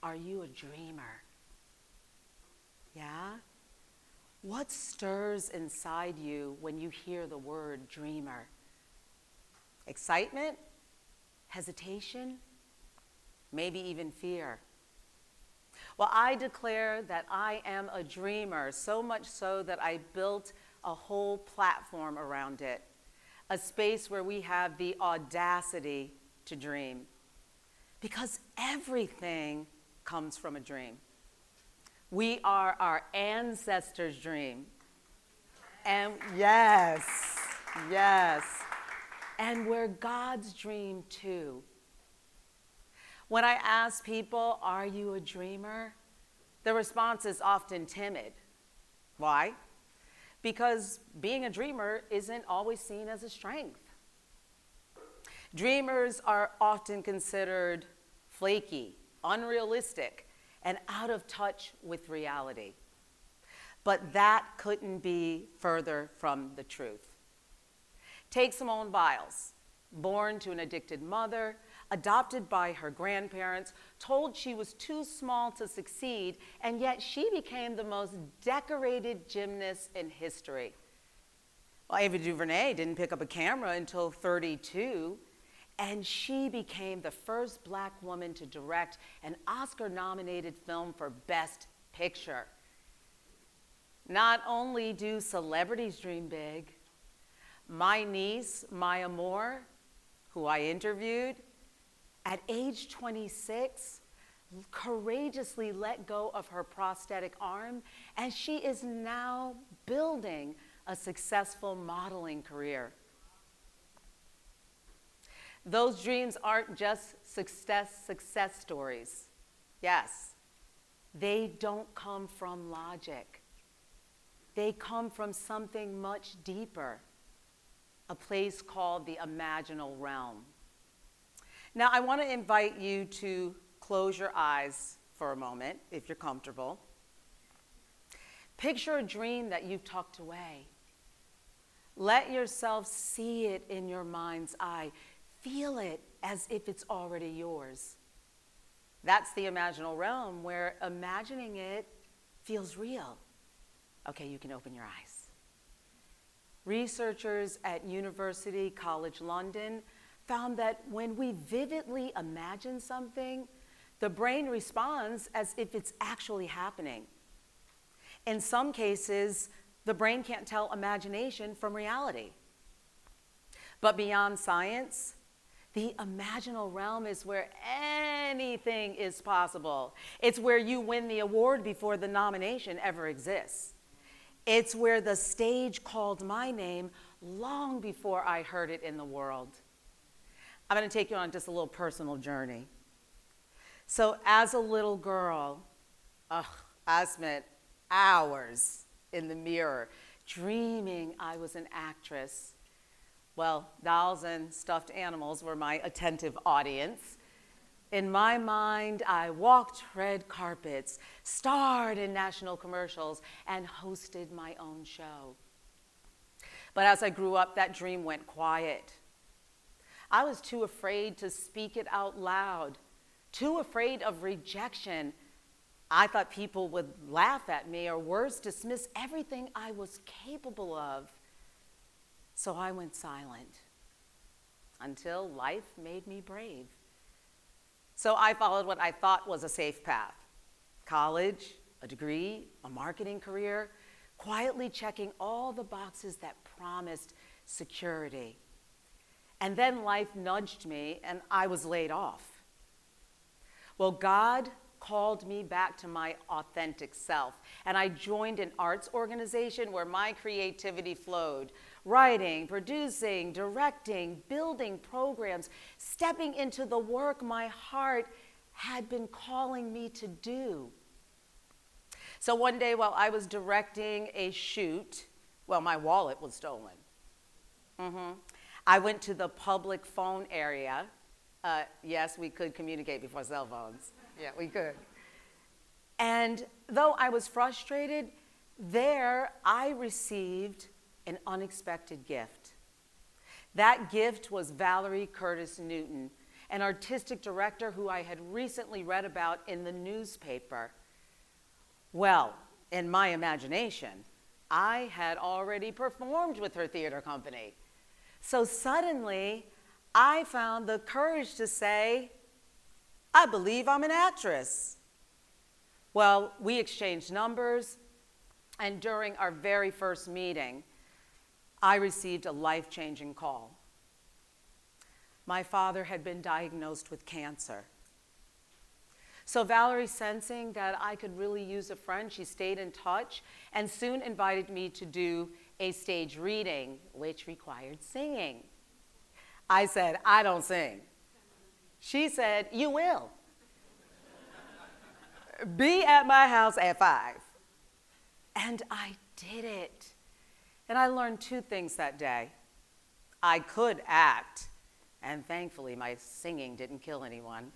are you a dreamer? Yeah? What stirs inside you when you hear the word dreamer? Excitement? Hesitation? Maybe even fear? Well, I declare that I am a dreamer, so much so that I built a whole platform around it, a space where we have the audacity to dream. Because everything comes from a dream. We are our ancestors' dream. And yes, and we're God's dream too. When I ask people, are you a dreamer? The response is often timid. Why? Because being a dreamer isn't always seen as a strength. Dreamers are often considered flaky, unrealistic, and out of touch with reality. But that couldn't be further from the truth. Take Simone Biles, born to an addicted mother, adopted by her grandparents, told she was too small to succeed, and yet she became the most decorated gymnast in history. Well, Ava DuVernay didn't pick up a camera until 32, and she became the first Black woman to direct an Oscar-nominated film for Best Picture. Not only do celebrities dream big, my niece, Maya Moore, who I interviewed, at age 26, courageously let go of her prosthetic arm, and she is now building a successful modeling career. Those dreams aren't just success stories. Yes, they don't come from logic. They come from something much deeper, a place called the Imaginal Realm. Now, I want to invite you to close your eyes for a moment, if you're comfortable. Picture a dream that you've tucked away. Let yourself see it in your mind's eye. Feel it as if it's already yours. That's the imaginal realm, where imagining it feels real. Okay, you can open your eyes. Researchers at University College London found that when we vividly imagine something, the brain responds as if it's actually happening. In some cases, the brain can't tell imagination from reality. But beyond science, the imaginal realm is where anything is possible. It's where you win the award before the nomination ever exists. It's where the stage called my name long before I heard it in the world. I'm going to take you on just a little personal journey. So as a little girl, I spent hours in the mirror dreaming I was an actress. Well, dolls and stuffed animals were my attentive audience. In my mind, I walked red carpets, starred in national commercials, and hosted my own show. But as I grew up, that dream went quiet. I was too afraid to speak it out loud, too afraid of rejection. I thought people would laugh at me, or worse, dismiss everything I was capable of. So I went silent until life made me brave. So I followed what I thought was a safe path: college, a degree, a marketing career, quietly checking all the boxes that promised security. And then life nudged me and I was laid off. Well, God called me back to my authentic self, and I joined an arts organization where my creativity flowed. Writing, producing, directing, building programs, stepping into the work my heart had been calling me to do. So one day while I was directing a shoot, well, my wallet was stolen. I went to the public phone area. Yes, we could communicate before cell phones. Yeah, we could. And though I was frustrated, there I received an unexpected gift. That gift was Valerie Curtis Newton, an artistic director who I had recently read about in the newspaper. Well, in my imagination, I had already performed with her theater company. So suddenly, I found the courage to say, I believe I'm an actress. Well, we exchanged numbers, and during our very first meeting, I received a life-changing call. My father had been diagnosed with cancer. So Valerie, sensing that I could really use a friend, she stayed in touch and soon invited me to do a stage reading, which required singing. I said, I don't sing. She said, you will. Be at my house at 5. And I did it. And I learned 2 things that day. I could act, and thankfully my singing didn't kill anyone.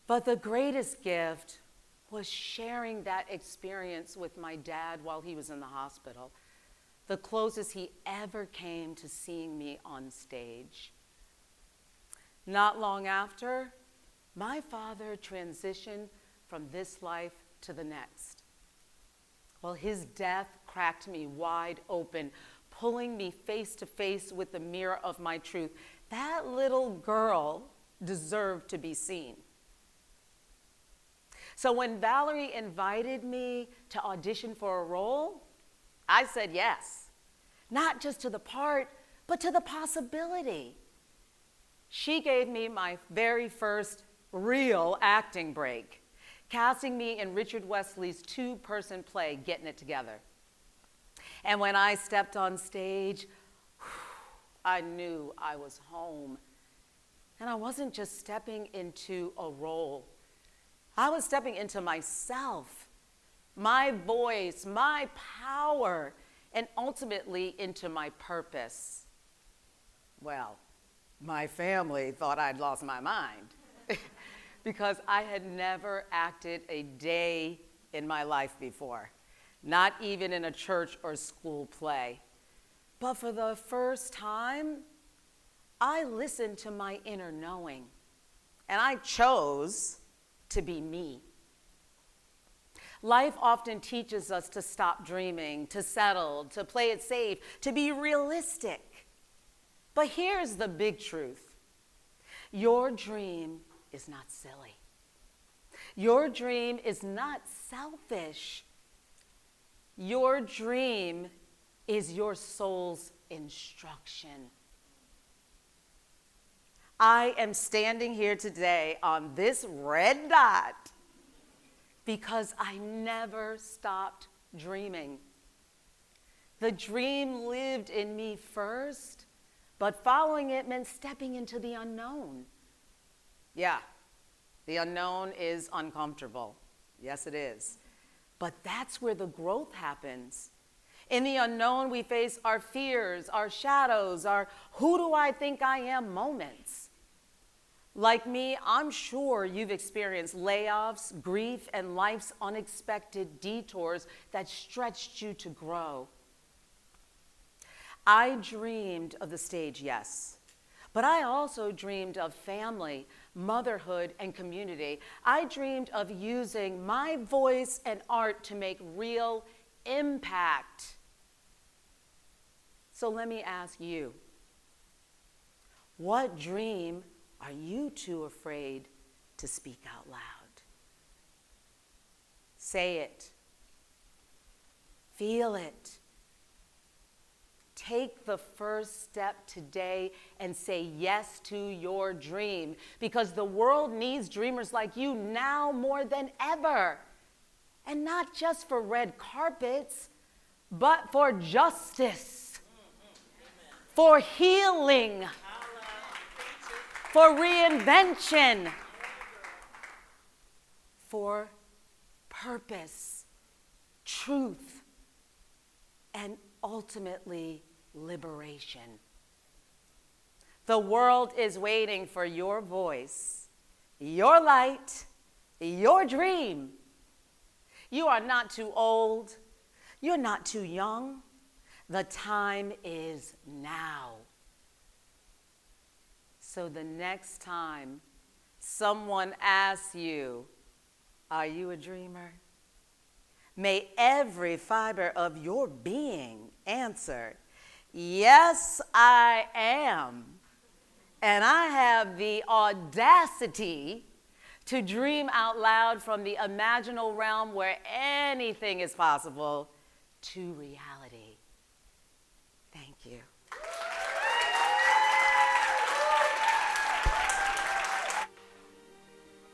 But the greatest gift was sharing that experience with my dad while he was in the hospital, the closest he ever came to seeing me on stage. Not long after, my father transitioned from this life to the next. Well, his death cracked me wide open, pulling me face to face with the mirror of my truth. That little girl deserved to be seen. So when Valerie invited me to audition for a role, I said yes. Not just to the part, but to the possibility. She gave me my very first real acting break, casting me in Richard Wesley's 2-person play, Getting It Together. And when I stepped on stage, I knew I was home. And I wasn't just stepping into a role. I was stepping into myself, my voice, my power, and ultimately into my purpose. Well, my family thought I'd lost my mind because I had never acted a day in my life before, not even in a church or school play. But for the first time, I listened to my inner knowing, and I chose to be me. Life often teaches us to stop dreaming, to settle, to play it safe, to be realistic. But here's the big truth. Your dream is not silly. Your dream is not selfish. Your dream is your soul's instruction. I am standing here today on this red dot because I never stopped dreaming. The dream lived in me first, but following it meant stepping into the unknown. Yeah, the unknown is uncomfortable. Yes, it is. But that's where the growth happens. In the unknown, we face our fears, our shadows, our who do I think I am moments. Like me, I'm sure you've experienced layoffs, grief, and life's unexpected detours that stretched you to grow. I dreamed of the stage, yes, but I also dreamed of family, motherhood, and community. I dreamed of using my voice and art to make real impact. So let me ask you, what dream are you too afraid to speak out loud? Say it. Feel it. Take the first step today and say yes to your dream, because the world needs dreamers like you now more than ever. And not just for red carpets, but for justice, for healing, for reinvention, for purpose, truth, and ultimately liberation. The world is waiting for your voice, your light, your dream. You are not too old. You're not too young. The time is now. So the next time someone asks you, are you a dreamer? May every fiber of your being answer, yes, I am. And I have the audacity to dream out loud from the imaginal realm where anything is possible to reality. Thank you.